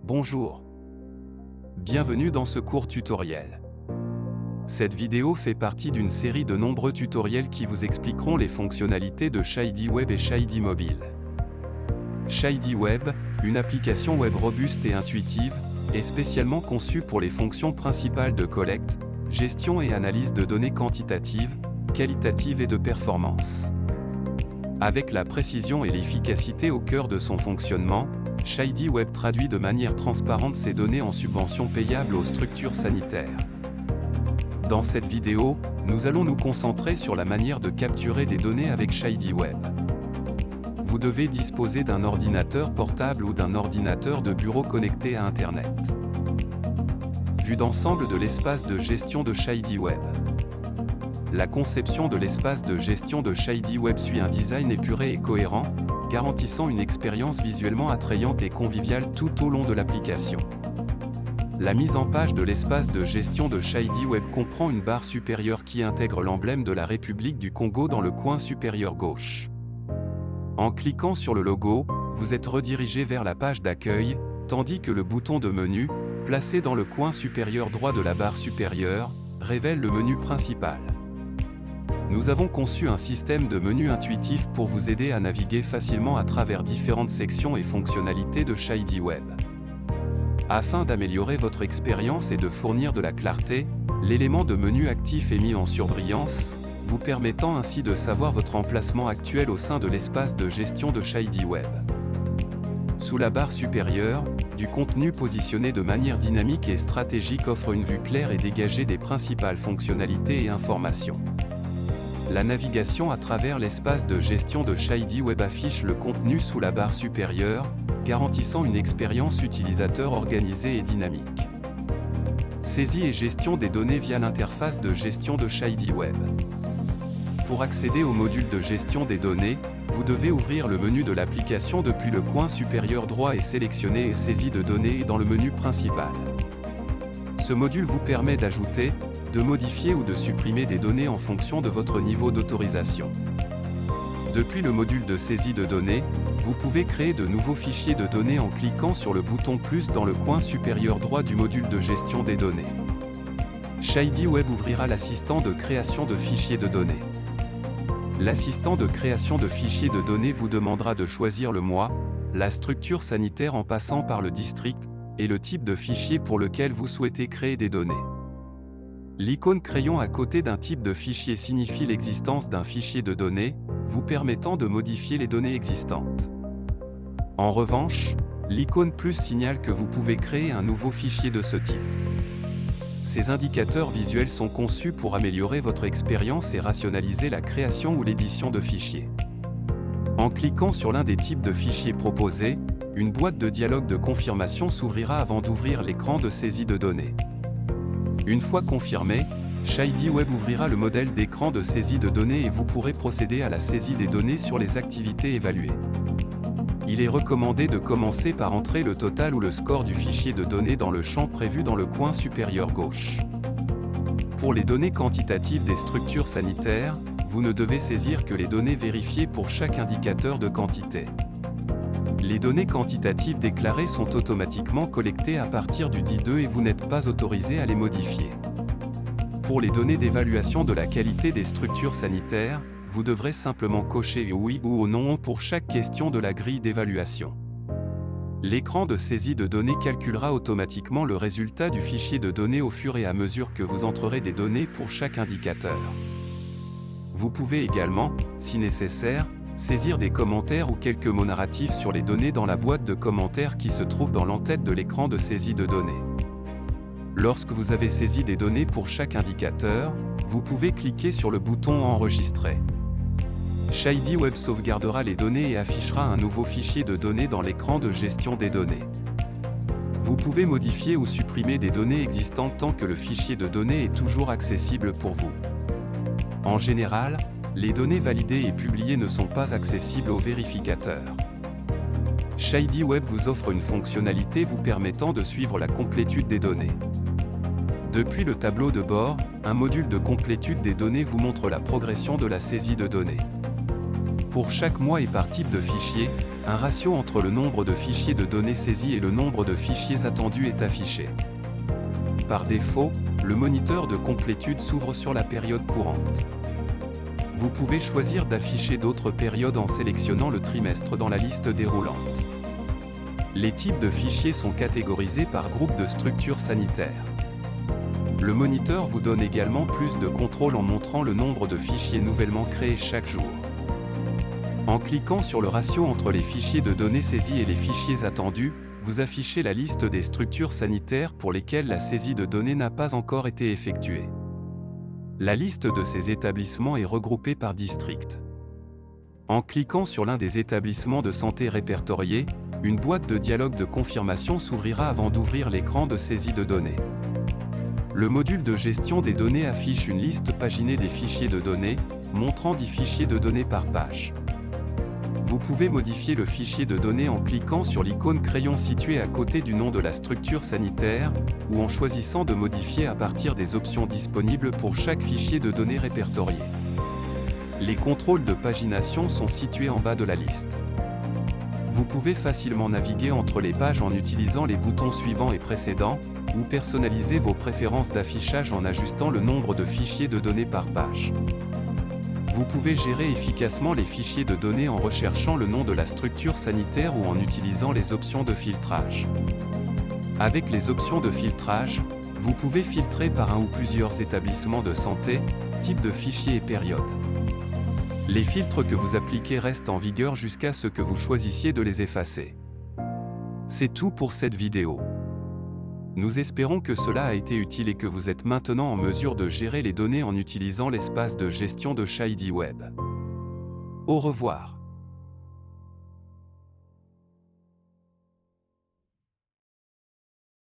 Bonjour. Bienvenue dans ce court tutoriel. Cette vidéo fait partie d'une série de nombreux tutoriels qui vous expliqueront les fonctionnalités de Shady Web et Shady Mobile. Shady Web, une application web robuste et intuitive, est spécialement conçue pour les fonctions principales de collecte, gestion et analyse de données quantitatives, qualitatives et de performance. Avec la précision et l'efficacité au cœur de son fonctionnement, Shady Web traduit de manière transparente ces données en subventions payables aux structures sanitaires. Dans cette vidéo, nous allons nous concentrer sur la manière de capturer des données avec Shady Web. Vous devez disposer d'un ordinateur portable ou d'un ordinateur de bureau connecté à Internet. Vue d'ensemble de l'espace de gestion de Shady Web. La conception de l'espace de gestion de Shady Web suit un design épuré et cohérent, garantissant une expérience visuellement attrayante et conviviale tout au long de l'application. La mise en page de l'espace de gestion de Shady Web comprend une barre supérieure qui intègre l'emblème de la République du Congo dans le coin supérieur gauche. En cliquant sur le logo, vous êtes redirigé vers la page d'accueil, tandis que le bouton de menu, placé dans le coin supérieur droit de la barre supérieure, révèle le menu principal. Nous avons conçu un système de menu intuitif pour vous aider à naviguer facilement à travers différentes sections et fonctionnalités de Shady Web. Afin d'améliorer votre expérience et de fournir de la clarté, l'élément de menu actif est mis en surbrillance, vous permettant ainsi de savoir votre emplacement actuel au sein de l'espace de gestion de Shady Web. Sous la barre supérieure, du contenu positionné de manière dynamique et stratégique offre une vue claire et dégagée des principales fonctionnalités et informations. La navigation à travers l'espace de gestion de Shady Web affiche le contenu sous la barre supérieure, garantissant une expérience utilisateur organisée et dynamique. Saisie et gestion des données via l'interface de gestion de Shady Web. Pour accéder au module de gestion des données, vous devez ouvrir le menu de l'application depuis le coin supérieur droit et sélectionner Saisie de données dans le menu principal. Ce module vous permet d'ajouter, de modifier ou de supprimer des données en fonction de votre niveau d'autorisation. Depuis le module de saisie de données, vous pouvez créer de nouveaux fichiers de données en cliquant sur le bouton plus dans le coin supérieur droit du module de gestion des données. Shady Web ouvrira l'assistant de création de fichiers de données. L'assistant de création de fichiers de données vous demandera de choisir le mois, la structure sanitaire en passant par le district, et le type de fichier pour lequel vous souhaitez créer des données. L'icône crayon à côté d'un type de fichier signifie l'existence d'un fichier de données, vous permettant de modifier les données existantes. En revanche, l'icône plus signale que vous pouvez créer un nouveau fichier de ce type. Ces indicateurs visuels sont conçus pour améliorer votre expérience et rationaliser la création ou l'édition de fichiers. En cliquant sur l'un des types de fichiers proposés, une boîte de dialogue de confirmation s'ouvrira avant d'ouvrir l'écran de saisie de données. Une fois confirmé, Shady Web ouvrira le modèle d'écran de saisie de données et vous pourrez procéder à la saisie des données sur les activités évaluées. Il est recommandé de commencer par entrer le total ou le score du fichier de données dans le champ prévu dans le coin supérieur gauche. Pour les données quantitatives des structures sanitaires, vous ne devez saisir que les données vérifiées pour chaque indicateur de quantité. Les données quantitatives déclarées sont automatiquement collectées à partir du DI2 et vous n'êtes pas autorisé à les modifier. Pour les données d'évaluation de la qualité des structures sanitaires, vous devrez simplement cocher oui ou non pour chaque question de la grille d'évaluation. L'écran de saisie de données calculera automatiquement le résultat du fichier de données au fur et à mesure que vous entrerez des données pour chaque indicateur. Vous pouvez également, si nécessaire, saisir des commentaires ou quelques mots narratifs sur les données dans la boîte de commentaires qui se trouve dans l'entête de l'écran de saisie de données. Lorsque vous avez saisi des données pour chaque indicateur, vous pouvez cliquer sur le bouton Enregistrer. Shady Web sauvegardera les données et affichera un nouveau fichier de données dans l'écran de gestion des données. Vous pouvez modifier ou supprimer des données existantes tant que le fichier de données est toujours accessible pour vous. En général, les données validées et publiées ne sont pas accessibles aux vérificateurs. Shady Web vous offre une fonctionnalité vous permettant de suivre la complétude des données. Depuis le tableau de bord, un module de complétude des données vous montre la progression de la saisie de données. Pour chaque mois et par type de fichier, Un ratio entre le nombre de fichiers de données saisis et le nombre de fichiers attendus est affiché. Par défaut, le moniteur de complétude s'ouvre sur la période courante. Vous pouvez choisir d'afficher d'autres périodes en sélectionnant le trimestre dans la liste déroulante. Les types de fichiers sont catégorisés par groupe de structures sanitaires. Le moniteur vous donne également plus de contrôle en montrant le nombre de fichiers nouvellement créés chaque jour. En cliquant sur le ratio entre les fichiers de données saisis et les fichiers attendus, vous affichez la liste des structures sanitaires pour lesquelles la saisie de données n'a pas encore été effectuée. La liste de ces établissements est regroupée par district. En cliquant sur l'un des établissements de santé répertoriés, une boîte de dialogue de confirmation s'ouvrira avant d'ouvrir l'écran de saisie de données. Le module de gestion des données affiche une liste paginée des fichiers de données, montrant 10 fichiers de données par page. Vous pouvez modifier le fichier de données en cliquant sur l'icône crayon située à côté du nom de la structure sanitaire, ou en choisissant de modifier à partir des options disponibles pour chaque fichier de données répertorié. Les contrôles de pagination sont situés en bas de la liste. Vous pouvez facilement naviguer entre les pages en utilisant les boutons suivants et précédents, ou personnaliser vos préférences d'affichage en ajustant le nombre de fichiers de données par page. Vous pouvez gérer efficacement les fichiers de données en recherchant le nom de la structure sanitaire ou en utilisant les options de filtrage. Avec les options de filtrage, vous pouvez filtrer par un ou plusieurs établissements de santé, type de fichier et période. Les filtres que vous appliquez restent en vigueur jusqu'à ce que vous choisissiez de les effacer. C'est tout pour cette vidéo. Nous espérons que cela a été utile et que vous êtes maintenant en mesure de gérer les données en utilisant l'espace de gestion de Shady Web. Au revoir.